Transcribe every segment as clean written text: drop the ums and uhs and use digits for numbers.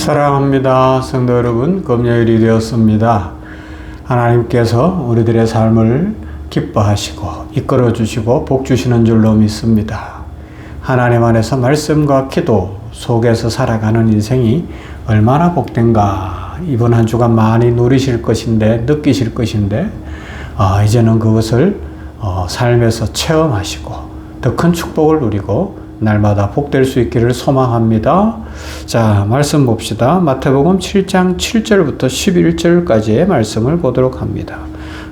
사랑합니다. 성도 여러분, 금요일이 되었습니다. 하나님께서 우리들의 삶을 기뻐하시고 이끌어 주시고 복 주시는 줄로 믿습니다. 하나님 안에서 말씀과 기도 속에서 살아가는 인생이 얼마나 복된가. 이번 한 주간 많이 누리실 것인데, 느끼실 것인데 이제는 그것을 삶에서 체험하시고 더 큰 축복을 누리고 날마다 복될 수 있기를 소망합니다. 자, 말씀 봅시다. 마태복음 7장 7절부터 11절까지의 말씀을 보도록 합니다.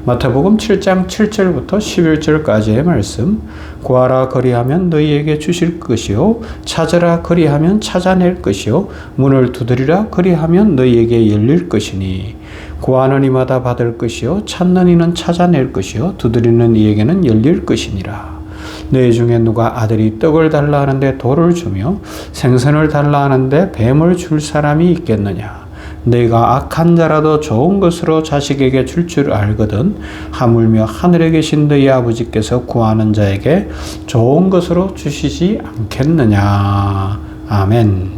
마태복음 7장 7절부터 11절까지의 말씀. 구하라 그리하면 너희에게 주실 것이요 찾으라 그리하면 찾아낼 것이요 문을 두드리라 그리하면 너희에게 열릴 것이니 구하는 이마다 받을 것이요 찾는 이는 찾아낼 것이요 두드리는 이에게는 열릴 것이니라. 너희 중에 누가 아들이 떡을 달라 하는데 돌을 주며 생선을 달라 하는데 뱀을 줄 사람이 있겠느냐. 너희가 악한 자라도 좋은 것으로 자식에게 줄 줄 알거든 하물며 하늘에 계신 너희 아버지께서 구하는 자에게 좋은 것으로 주시지 않겠느냐. 아멘.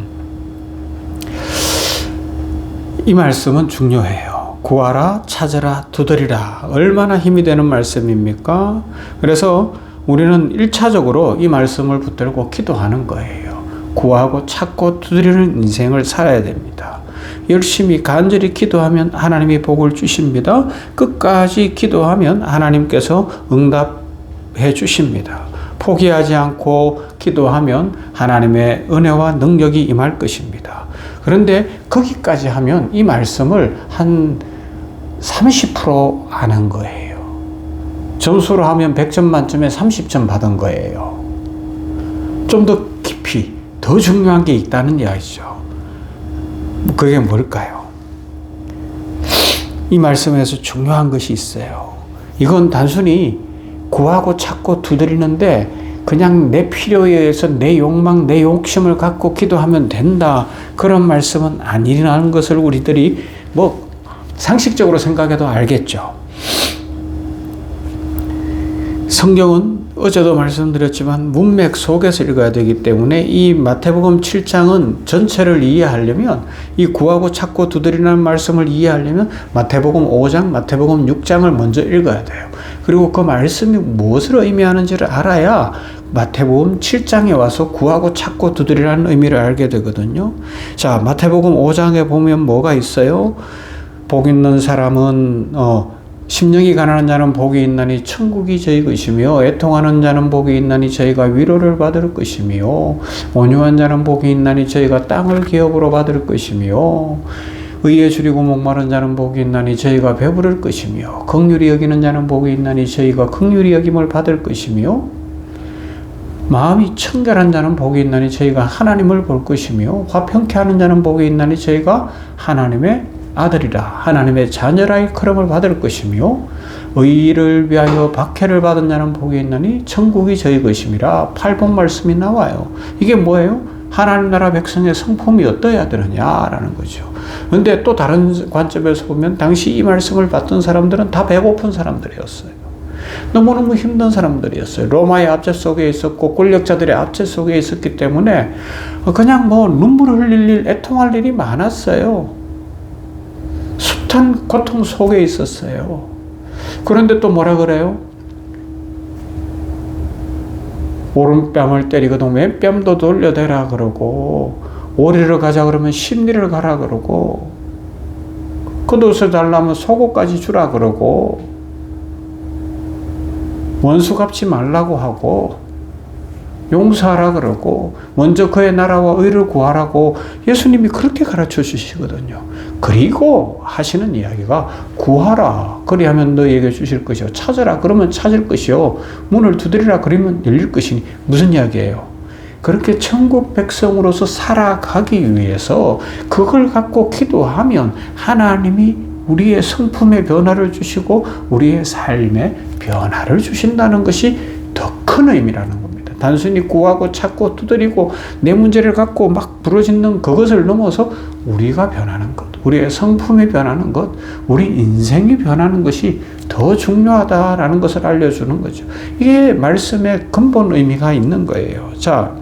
이 말씀은 중요해요. 구하라, 찾으라, 두드리라. 얼마나 힘이 되는 말씀입니까? 그래서 우리는 1차적으로 이 말씀을 붙들고 기도하는 거예요. 구하고 찾고 두드리는 인생을 살아야 됩니다. 열심히 간절히 기도하면 하나님이 복을 주십니다. 끝까지 기도하면 하나님께서 응답해 주십니다. 포기하지 않고 기도하면 하나님의 은혜와 능력이 임할 것입니다. 그런데 거기까지 하면 이 말씀을 한 30% 아는 거예요. 점수로 하면 100점 만점에 30점 받은 거예요. 좀 더 깊이, 더 중요한 게 있다는 이야기죠. 그게 뭘까요? 이 말씀에서 중요한 것이 있어요. 이건 단순히 구하고 찾고 두드리는데 그냥 내 필요에 의해서 내 욕망, 내 욕심을 갖고 기도하면 된다. 그런 말씀은 아니라는 것을 우리들이 상식적으로 생각해도 알겠죠. 성경은 어제도 말씀드렸지만 문맥 속에서 읽어야 되기 때문에 이 마태복음 7장은 전체를 이해하려면 이 구하고 찾고 두드리는 말씀을 이해하려면 마태복음 5장, 마태복음 6장을 먼저 읽어야 돼요. 그리고 그 말씀이 무엇을 의미하는지를 알아야 마태복음 7장에 와서 구하고 찾고 두드리라는 의미를 알게 되거든요. 자, 마태복음 5장에 보면 뭐가 있어요? 복 있는 사람은 심령이 가난한 자는 복이 있나니 천국이 저희 것이며 애통하는 자는 복이 있나니 저희가 위로를 받을 것이며 온유한 자는 복이 있나니 저희가 땅을 기업으로 받을 것이며 의에 줄이고 목마른 자는 복이 있나니 저희가 배부를 것이며 긍휼히 여기는 자는 복이 있나니 저희가 긍휼히 여김을 받을 것이며 마음이 청결한 자는 복이 있나니 저희가 하나님을 볼 것이며 화평케 하는 자는 복이 있나니 저희가 하나님의 아들이라 하나님의 자녀라 일컬음을 받을 것이며 의를 위하여 박해를 받은 자는 복이 있나니 천국이 저희 것임이라. 8번 말씀이 나와요. 이게 뭐예요? 하나님 나라 백성의 성품이 어떠해야 되느냐라는 거죠. 그런데 또 다른 관점에서 보면 당시 이 말씀을 받던 사람들은 다 배고픈 사람들이었어요. 너무너무 힘든 사람들이었어요. 로마의 압제 속에 있었고 권력자들의 압제 속에 있었기 때문에 그냥 눈물을 흘릴 일, 애통할 일이 많았어요. 숱한 고통 속에 있었어요. 그런데 또 뭐라 그래요? 오른뺨을 때리거든 왼뺨도 돌려대라 그러고 오리를 가자 그러면 십리를 가라 그러고 겉옷을 달라면 속옷까지 주라 그러고 원수 갚지 말라고 하고 용서하라 그러고 먼저 그의 나라와 의를 구하라고 예수님이 그렇게 가르쳐 주시거든요. 그리고 하시는 이야기가 구하라 그리하면 너희에게 주실 것이요 찾으라 그러면 찾을 것이요 문을 두드리라 그러면 열릴 것이니. 무슨 이야기예요? 그렇게 천국 백성으로서 살아가기 위해서 그걸 갖고 기도하면 하나님이 우리의 성품의 변화를 주시고 우리의 삶의 변화를 주신다는 것이 더 큰 의미라는 겁니다. 단순히 구하고 찾고 두드리고 내 문제를 갖고 막 부르짖는 그것을 넘어서 우리가 변하는 것, 우리의 성품이 변하는 것, 우리 인생이 변하는 것이 더 중요하다라는 것을 알려주는 거죠. 이게 말씀의 근본 의미가 있는 거예요. 자,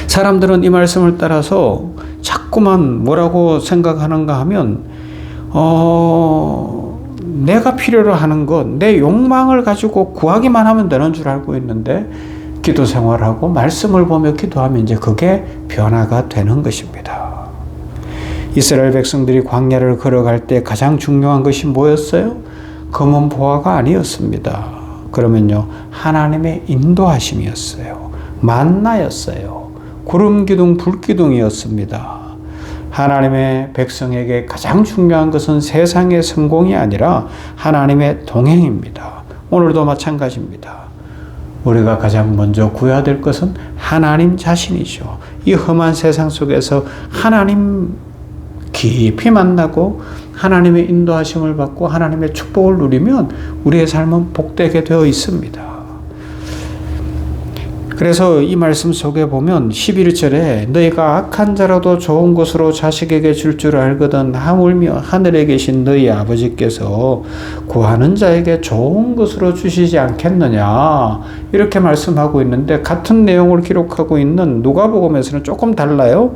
사람들은 이 말씀을 따라서 자꾸만 뭐라고 생각하는가 하면 내가 필요로 하는 것, 내 욕망을 가지고 구하기만 하면 되는 줄 알고 있는데 기도 생활하고 말씀을 보며 기도하면 이제 그게 변화가 되는 것입니다. 이스라엘 백성들이 광야를 걸어갈 때 가장 중요한 것이 뭐였어요? 검은 보화가 아니었습니다. 그러면요, 하나님의 인도하심이었어요. 만나였어요. 구름 기둥, 불 기둥이었습니다. 하나님의 백성에게 가장 중요한 것은 세상의 성공이 아니라 하나님의 동행입니다. 오늘도 마찬가지입니다. 우리가 가장 먼저 구해야 될 것은 하나님 자신이죠. 이 험한 세상 속에서 하나님 깊이 만나고 하나님의 인도하심을 받고 하나님의 축복을 누리면 우리의 삶은 복되게 되어 있습니다. 그래서 이 말씀 속에 보면 11절에 너희가 악한 자라도 좋은 것으로 자식에게 줄 줄 알거든 하물며 하늘에 계신 너희 아버지께서 구하는 자에게 좋은 것으로 주시지 않겠느냐, 이렇게 말씀하고 있는데 같은 내용을 기록하고 있는 누가복음에서는 조금 달라요.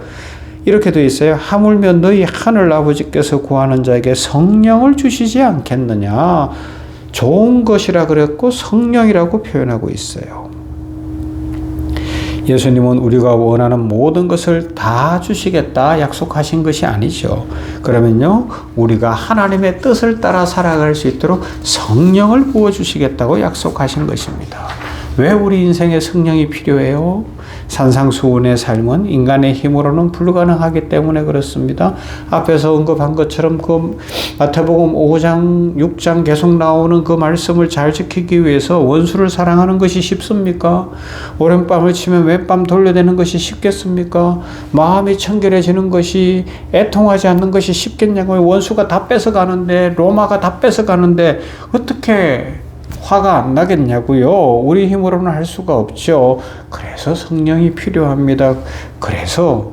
이렇게 되어 있어요. 하물며 너희 하늘 아버지께서 구하는 자에게 성령을 주시지 않겠느냐. 좋은 것이라 그랬고 성령이라고 표현하고 있어요. 예수님은 우리가 원하는 모든 것을 다 주시겠다 약속하신 것이 아니죠. 그러면요, 우리가 하나님의 뜻을 따라 살아갈 수 있도록 성령을 부어주시겠다고 약속하신 것입니다. 왜 우리 인생에 성령이 필요해요? 산상수훈의 삶은 인간의 힘으로는 불가능하기 때문에 그렇습니다. 앞에서 언급한 것처럼 그 마태복음 5장, 6장 계속 나오는 그 말씀을 잘 지키기 위해서 원수를 사랑하는 것이 쉽습니까? 오랜밤을 치면 왼밤 돌려대는 것이 쉽겠습니까? 마음이 청결해지는 것이, 애통하지 않는 것이 쉽겠냐고요. 원수가 다 뺏어가는데, 로마가 다 뺏어가는데 어떻게 화가 안 나겠냐고요. 우리 힘으로는 할 수가 없죠. 그래서 성령이 필요합니다. 그래서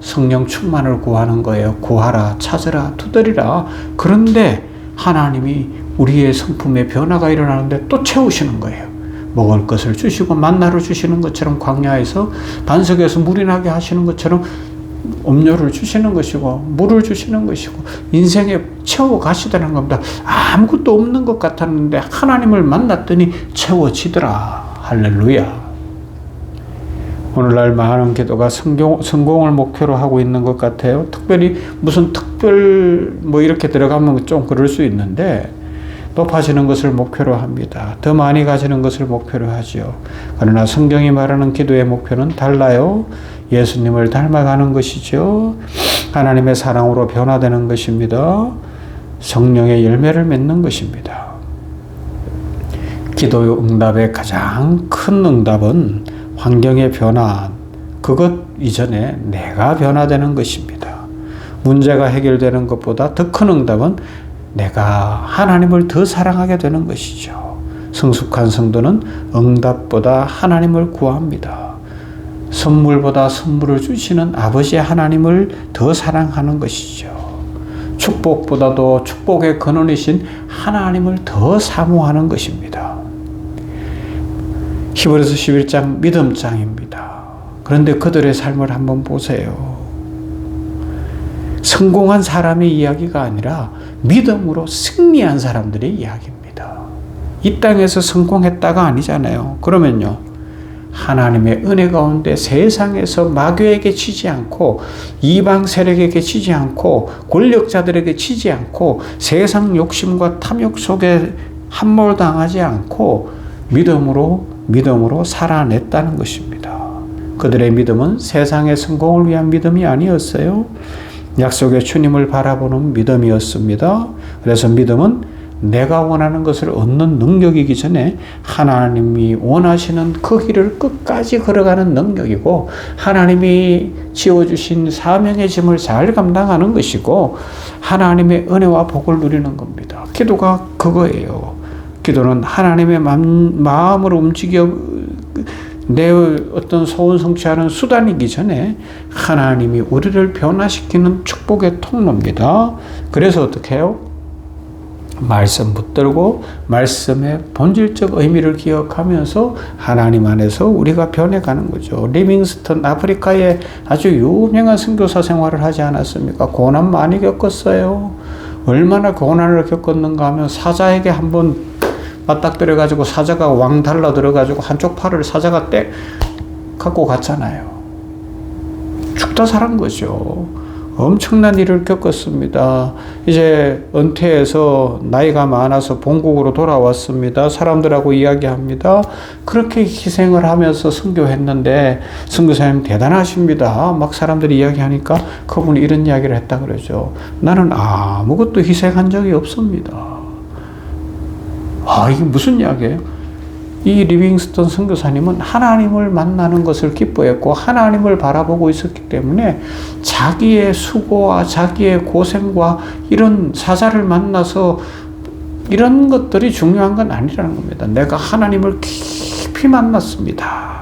성령 충만을 구하는 거예요. 구하라, 찾으라, 두드리라. 그런데 하나님이 우리의 성품에 변화가 일어나는데 또 채우시는 거예요. 먹을 것을 주시고 만나를 주시는 것처럼, 광야에서 반석에서 물이 나게 하시는 것처럼 음료를 주시는 것이고 물을 주시는 것이고 인생에 채워 가시다는 겁니다. 아무것도 없는 것 같았는데 하나님을 만났더니 채워지더라. 할렐루야. 오늘날 많은 기도가 성공을 목표로 하고 있는 것 같아요. 특별히 무슨 특별 이렇게 들어가면 좀 그럴 수 있는데 높아지는 것을 목표로 합니다. 더 많이 가지는 것을 목표로 하죠. 그러나 성경이 말하는 기도의 목표는 달라요. 예수님을 닮아가는 것이죠. 하나님의 사랑으로 변화되는 것입니다. 성령의 열매를 맺는 것입니다. 기도 응답의 가장 큰 응답은 환경의 변화, 그것 이전에 내가 변화되는 것입니다. 문제가 해결되는 것보다 더 큰 응답은 내가 하나님을 더 사랑하게 되는 것이죠. 성숙한 성도는 응답보다 하나님을 구합니다. 선물보다 선물을 주시는 아버지 하나님을 더 사랑하는 것이죠. 축복보다도 축복의 근원이신 하나님을 더 사모하는 것입니다. 히브리서 11장 믿음장입니다. 그런데 그들의 삶을 한번 보세요. 성공한 사람의 이야기가 아니라 믿음으로 승리한 사람들의 이야기입니다. 이 땅에서 성공했다가 아니잖아요. 그러면요, 하나님의 은혜 가운데 세상에서 마귀에게 치지 않고 이방 세력에게 치지 않고 권력자들에게 치지 않고 세상 욕심과 탐욕 속에 함몰당하지 않고 믿음으로 살아냈다는 것입니다. 그들의 믿음은 세상의 성공을 위한 믿음이 아니었어요. 약속의 주님을 바라보는 믿음이었습니다. 그래서 믿음은 내가 원하는 것을 얻는 능력이기 전에 하나님이 원하시는 그 길을 끝까지 걸어가는 능력이고, 하나님이 지어주신 사명의 짐을 잘 감당하는 것이고, 하나님의 은혜와 복을 누리는 겁니다. 기도가 그거예요. 기도는 하나님의 마음으로 움직여 내 어떤 소원 성취하는 수단이기 전에 하나님이 우리를 변화시키는 축복의 통로입니다. 그래서 어떻게 해요? 말씀 붙들고 말씀의 본질적 의미를 기억하면서 하나님 안에서 우리가 변해가는 거죠. 리빙스턴 아프리카에 아주 유명한 선교사 생활을 하지 않았습니까? 고난 많이 겪었어요. 얼마나 고난을 겪었는가 하면 사자에게 한번 맞닥뜨려가지고 사자가 왕 달라들어가지고 한쪽 팔을 사자가 갖고 갔잖아요. 죽다 살은 거죠. 엄청난 일을 겪었습니다. 이제 은퇴해서 나이가 많아서 본국으로 돌아왔습니다. 사람들하고 이야기합니다. 그렇게 희생을 하면서 선교했는데 선교사님 대단하십니다. 막 사람들이 이야기하니까 그분이 이런 이야기를 했다 그러죠. 나는 아무것도 희생한 적이 없습니다. 이게 무슨 이야기예요? 이 리빙스턴 선교사님은 하나님을 만나는 것을 기뻐했고 하나님을 바라보고 있었기 때문에 자기의 수고와 자기의 고생과 이런 사자를 만나서 이런 것들이 중요한 건 아니라는 겁니다. 내가 하나님을 깊이 만났습니다.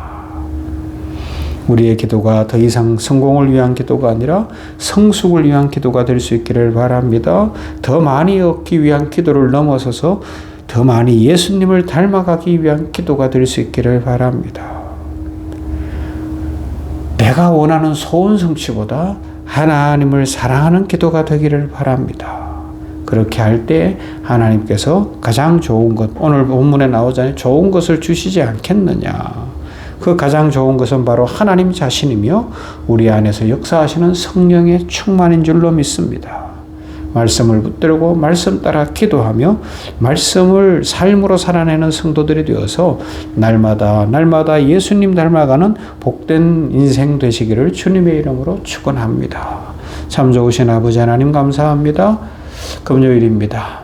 우리의 기도가 더 이상 성공을 위한 기도가 아니라 성숙을 위한 기도가 될 수 있기를 바랍니다. 더 많이 얻기 위한 기도를 넘어서서 더 많이 예수님을 닮아가기 위한 기도가 될 수 있기를 바랍니다. 내가 원하는 소원 성취보다 하나님을 사랑하는 기도가 되기를 바랍니다. 그렇게 할 때 하나님께서 가장 좋은 것, 오늘 본문에 나오잖아요. 좋은 것을 주시지 않겠느냐. 그 가장 좋은 것은 바로 하나님 자신이며 우리 안에서 역사하시는 성령의 충만인 줄로 믿습니다. 말씀을 붙들고 말씀 따라 기도하며 말씀을 삶으로 살아내는 성도들이 되어서 날마다 예수님 닮아가는 복된 인생 되시기를 주님의 이름으로 축원합니다. 참 좋으신 아버지 하나님 감사합니다. 금요일입니다.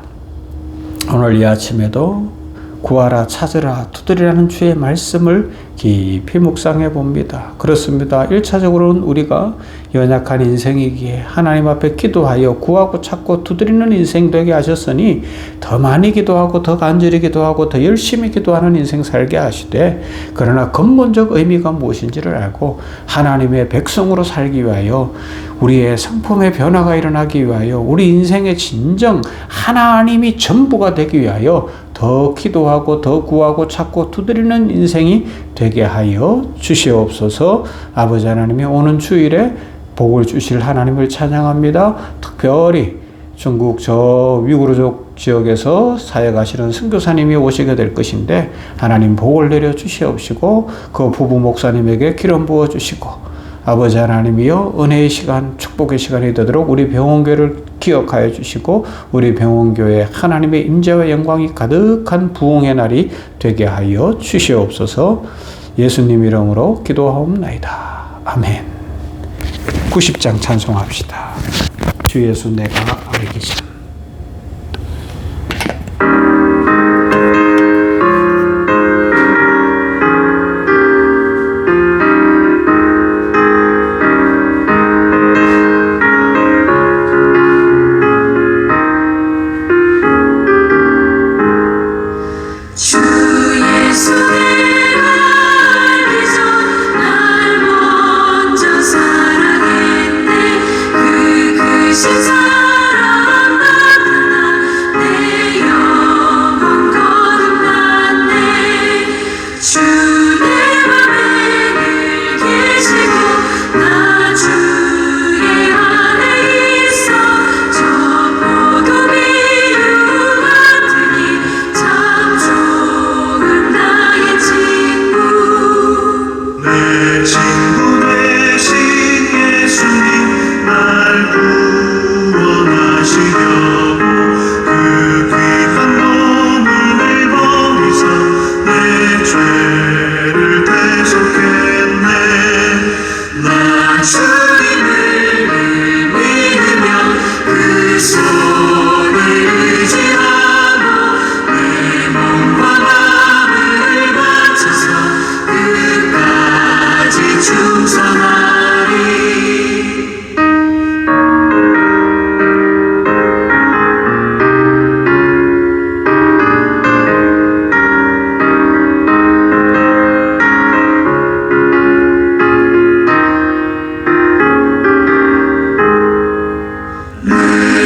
오늘 이 아침에도 구하라 찾으라 두드리라는 주의 말씀을 깊이 묵상해 봅니다. 그렇습니다. 1차적으로는 우리가 연약한 인생이기에 하나님 앞에 기도하여 구하고 찾고 두드리는 인생 되게 하셨으니 더 많이 기도하고 더 간절히 기도하고 더 열심히 기도하는 인생 살게 하시되, 그러나 근본적 의미가 무엇인지를 알고 하나님의 백성으로 살기 위하여 우리의 성품의 변화가 일어나기 위하여 우리 인생의 진정 하나님이 전부가 되기 위하여 더 기도하고 더 구하고 찾고 두드리는 인생이 되게 하여 주시옵소서. 아버지 하나님이 오는 주일에 복을 주실 하나님을 찬양합니다. 특별히 중국 저 위구르족 지역에서 사역하시는 선교사님이 오시게 될 것인데 하나님 복을 내려 주시옵시고 그 부부 목사님에게 기름 부어 주시고 아버지 하나님이여 은혜의 시간 축복의 시간이 되도록 우리 병원교회를 기억하여 주시고 우리 병원교회 하나님의 임재와 영광이 가득한 부흥의 날이 되게 하여 주시옵소서. 예수님 이름으로 기도하옵나이다. 아멘. 90장 찬송합시다. 주 예수 내가 알기 전.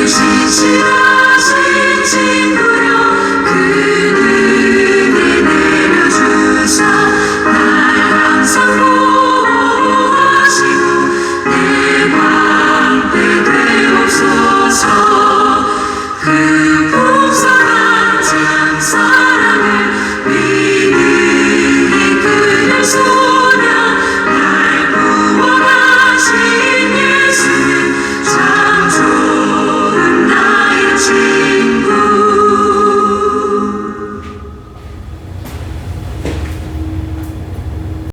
지치라